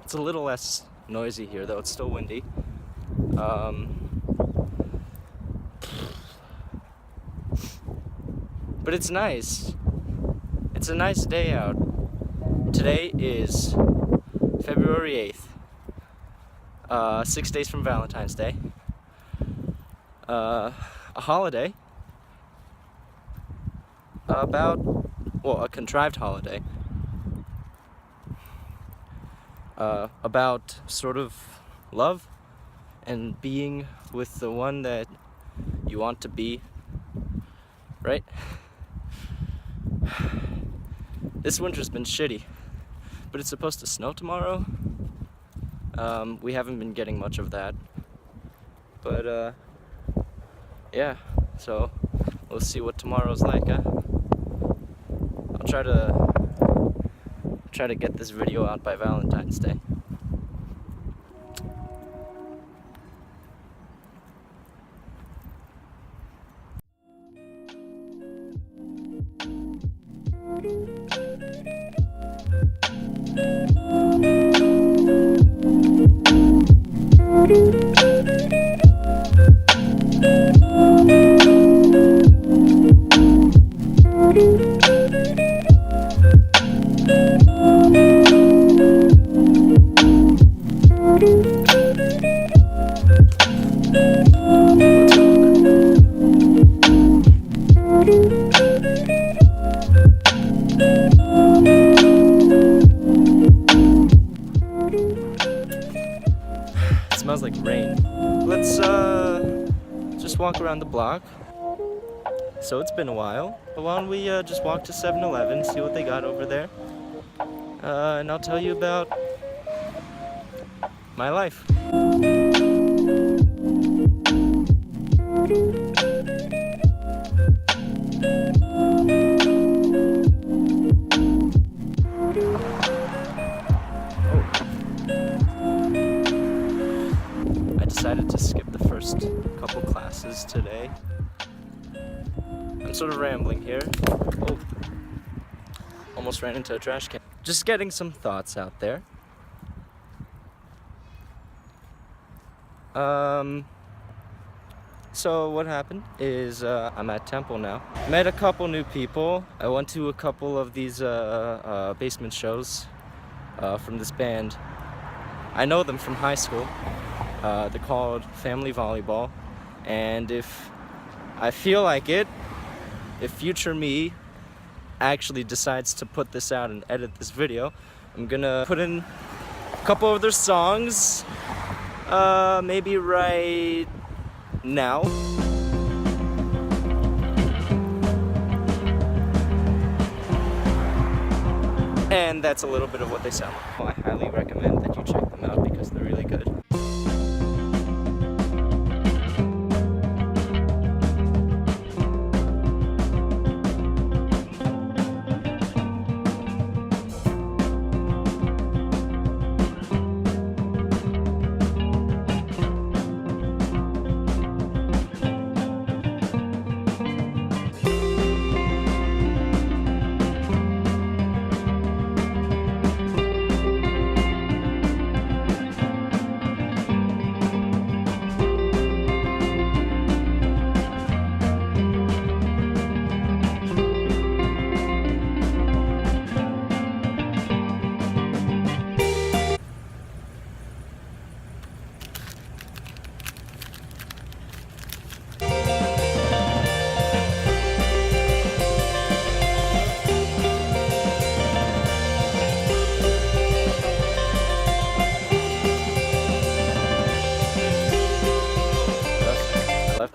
It's a little less noisy here, though. It's still windy. But it's nice. It's a nice day out. Today is February 8th, 6 days from Valentine's Day. A holiday. A contrived holiday. About sort of love and being with the one that you want to be, right? This winter's been shitty, but it's supposed to snow tomorrow. We haven't been getting much of that, but yeah, so we'll see what tomorrow's like, huh? I'll try to get this video out by Valentine's Day. It smells like rain. Let's just walk around the block. So it's been a while. But why don't we just walk to 7-Eleven, see what they got over there, and I'll tell you about my life. I decided to skip the first couple classes today. I'm sort of rambling here. Oh, almost ran into a trash can. Just getting some thoughts out there. So what happened is I'm at Temple now. Met a couple new people. I went to a couple of these basement shows from this band. I know them from high school. They're called Family Volleyball. And if I feel like it, if future me actually decides to put this out and edit this video, I'm gonna put in a couple of their songs, maybe right now. And that's a little bit of what they sound like. Well, I highly recommend that you check them out because they're really good.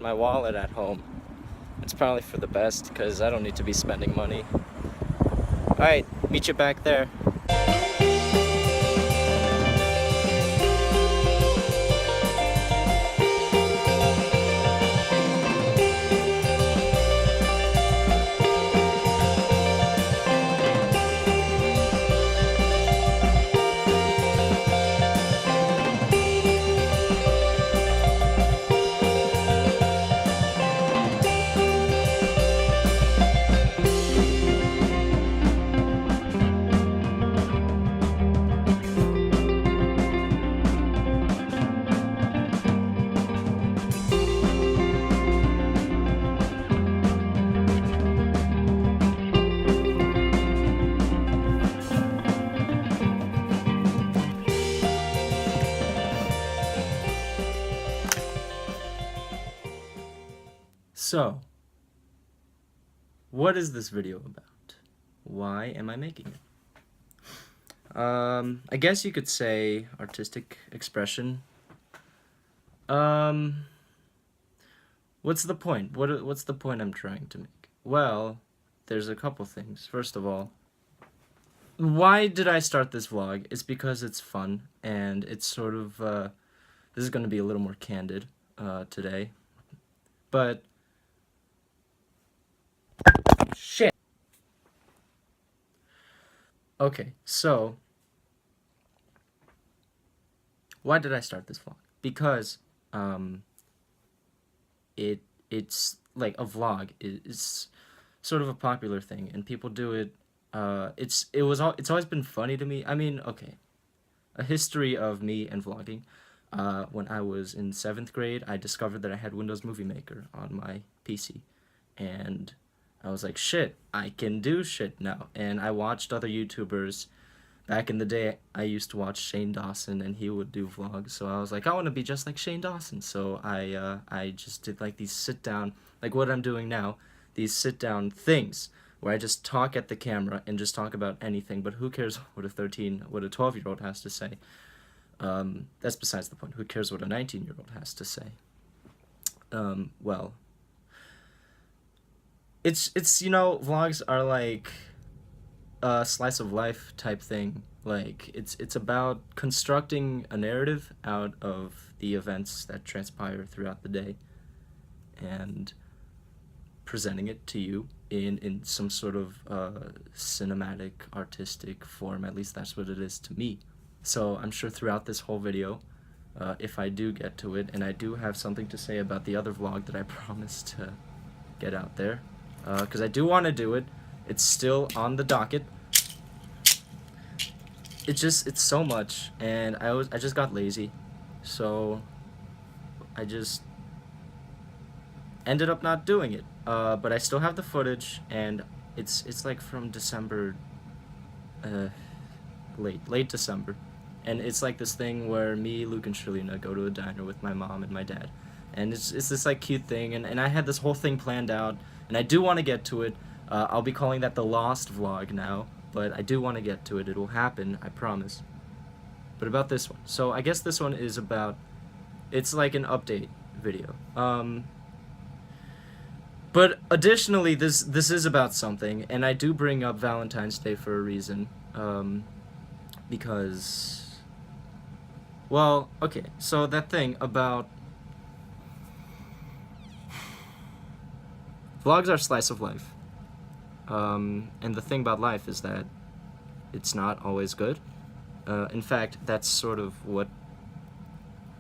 My wallet at home. It's probably for the best because I don't need to be spending money. Alright, meet you back there. So, what is this video about? Why am I making it? I guess you could say artistic expression. What's the point? What's the point I'm trying to make? Well, there's a couple things. First of all, why did I start this vlog? It's because it's fun, and it's sort of, this is going to be a little more candid, today. But, shit. Okay, so, why did I start this vlog? Because, it's like a vlog is sort of a popular thing, and people do it. It's always been funny to me. I mean, okay, a history of me and vlogging. When I was in 7th grade, I discovered that I had Windows Movie Maker on my PC, and I was like, shit, I can do shit now. And I watched other YouTubers. Back in the day, I used to watch Shane Dawson, and he would do vlogs, so I was like, I want to be just like Shane Dawson. So I just did like these sit-down, like what I'm doing now, these sit-down things, where I just talk at the camera and just talk about anything, but who cares what a 12-year-old has to say? That's besides the point. Who cares what a 19-year-old has to say? Well, it's you know, vlogs are like a slice of life type thing. Like, it's about constructing a narrative out of the events that transpire throughout the day and presenting it to you in some sort of cinematic, artistic form. At least that's what it is to me. So I'm sure throughout this whole video, if I do get to it, and I do have something to say about the other vlog that I promised to get out there, because I do want to do it. It's still on the docket. It's so much, and I just got lazy, so I just ended up not doing it. But I still have the footage, and it's like from December, late December, and it's like this thing where me, Luke, and Shalina go to a diner with my mom and my dad, and it's this like cute thing, and I had this whole thing planned out, and I do want to get to it. I'll be calling that the Lost Vlog now, but I do want to get to it. It will happen, I promise. But about this one, so I guess this one is about, it's like an update video. But additionally, this is about something, and I do bring up Valentine's Day for a reason, because, well, okay, so that thing about vlogs are slice of life. And the thing about life is that it's not always good. In fact, that's sort of what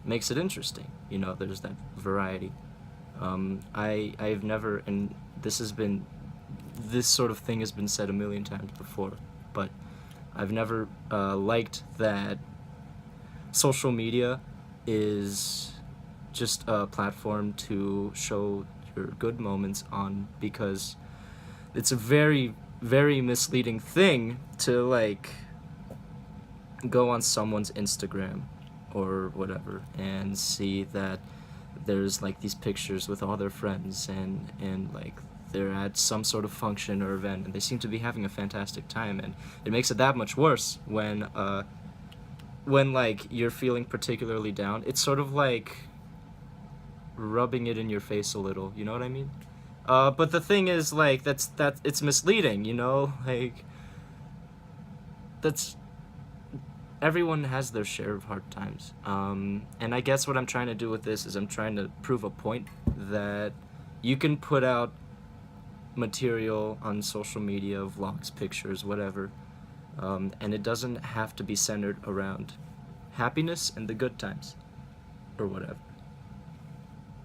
makes it interesting. You know, there's that variety. I've never, and this sort of thing has been said a million times before, but I've never liked that social media is just a platform to show your good moments on, because it's a very, very misleading thing to, like, go on someone's Instagram or whatever and see that there's, like, these pictures with all their friends, and like, they're at some sort of function or event, and they seem to be having a fantastic time, and it makes it that much worse when like, you're feeling particularly down. It's sort of like rubbing it in your face a little, you know what I mean? But the thing is, like, it's misleading, you know? Like, everyone has their share of hard times. And I guess what I'm trying to do with this is I'm trying to prove a point that you can put out material on social media, vlogs, pictures, whatever, and it doesn't have to be centered around happiness and the good times, or whatever.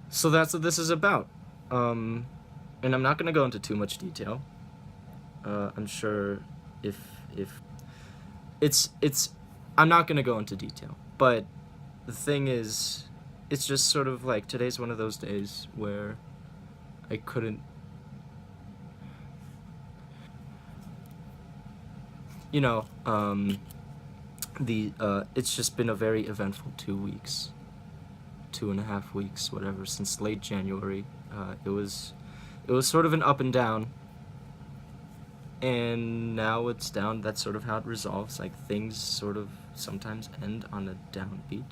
So that's what this is about. And I'm not going to go into too much detail. I'm sure if I'm not going to go into detail, but the thing is, it's just sort of like, today's one of those days where I couldn't, you know, it's just been a very eventful 2 weeks, 2.5 weeks, whatever, since late January. It was sort of an up and down, and now it's down. That's sort of how it resolves. Like, things sort of sometimes end on a downbeat,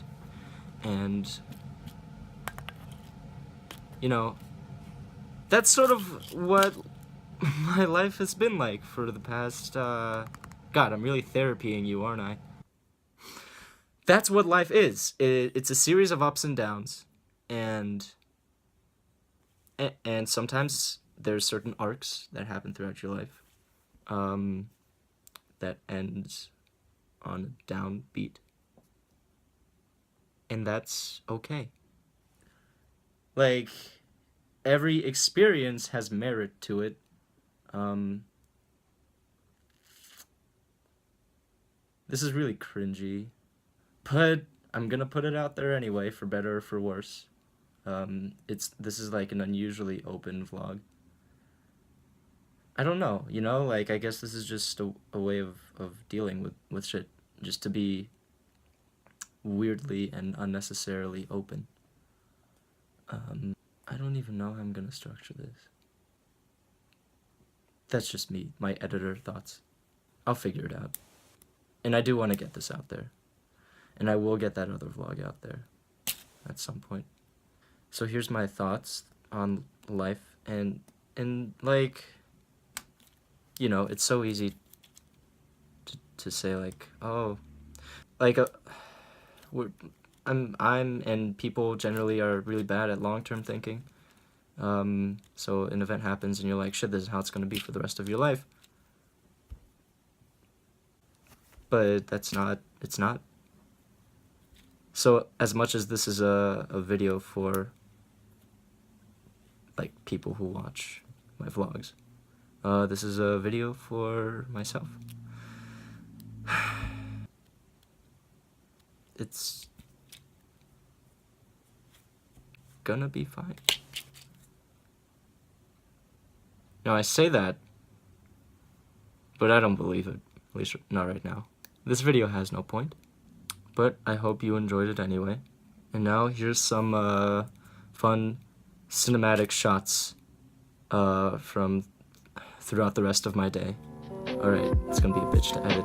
and you know, that's sort of what my life has been like for the past, God, I'm really therapying you, aren't I? That's what life is. It's a series of ups and downs, and sometimes there's certain arcs that happen throughout your life, that ends on a downbeat, and that's okay. Like, every experience has merit to it. This is really cringy, but I'm gonna put it out there anyway, for better or for worse. This is like an unusually open vlog. I don't know, you know, like, I guess this is just a way of dealing with shit, just to be weirdly and unnecessarily open. I don't even know how I'm gonna structure this. That's just me, my editor thoughts. I'll figure it out. And I do want to get this out there. And I will get that other vlog out there at some point. So here's my thoughts on life, and like, you know, it's so easy to say, like, oh, like, I'm and people generally are really bad at long-term thinking. So an event happens and you're like, shit, this is how it's gonna be for the rest of your life. But it's not. So as much as this is a video for, like, people who watch my vlogs, this is a video for myself. It's gonna be fine. Now, I say that, but I don't believe it, at least not right now. This video has no point, but I hope you enjoyed it anyway. And now here's some fun cinematic shots from throughout the rest of my day. Alright, it's gonna be a bitch to edit.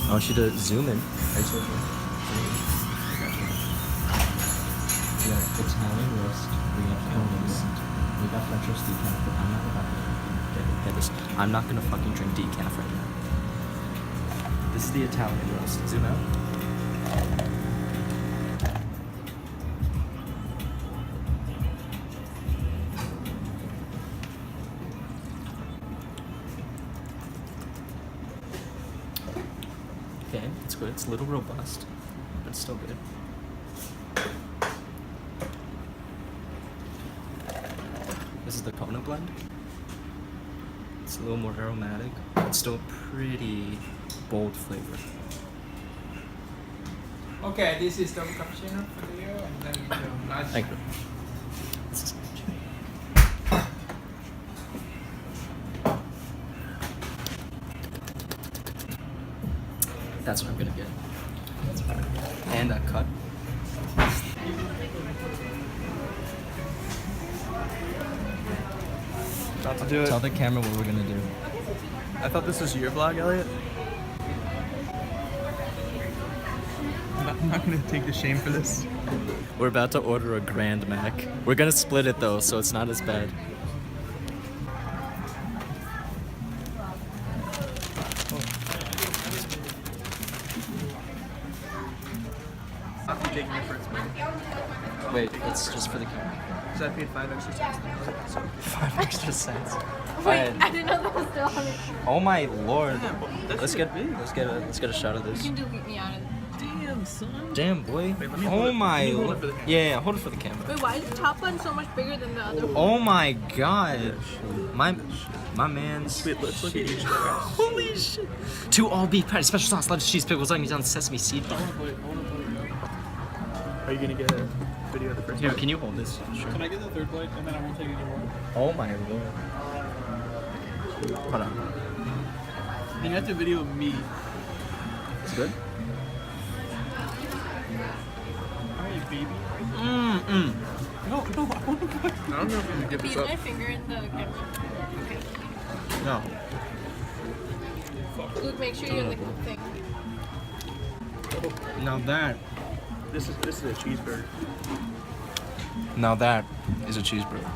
I want you to zoom in. Right, so we got Italian roast, we got conies, we got French roast decaf, but I'm not about to get this. I'm not gonna fucking drink decaf right now. This is the Italian roast. Zoom out. Okay, it's good. It's a little robust, but it's still good. This is the Kona blend. It's a little more aromatic. It's still pretty bold flavor. Okay, this is the cappuccino for you, and then the large. Thank you. That's what I'm gonna get. That's what I'm gonna get. And a cut. About to do it. Tell the camera what we're gonna do. I thought this was your vlog, Elliot. I'm not gonna take the shame for this. We're about to order a Grand Mac. We're gonna split it though, so it's not as bad. After taking your first bite. Wait, it's just for the camera. So I paid 5 extra cents. 5 extra cents. Wait, I didn't know that was still on it. Oh my lord. That's Let's get a shot of this. You can delete me out of it. Damn, son. Damn boy. Wait, let me hold Oh it. my. Let me hold it for the camera. Yeah, hold it for the camera. Wait, why is the top one so much bigger than the other one? Oh my god. My man's. Wait, let's look at each of the Holy shit. 2 all beef patties, special sauce, lettuce, cheese, pickles, onions, on sesame seed. Are you gonna get a video of the first Here, bite? can you hold this? Sure. Can I get the third plate and then I won't take any more? Oh my lord. Hold on. You have to video of me. It's good? Alright, baby. Mm-mm. No, I want to put. I don't know if I'm gonna give Use this up. my finger in the camera. No. Luke, make sure you're in the thing. Now that. This is a cheeseburger. Now that is a cheeseburger.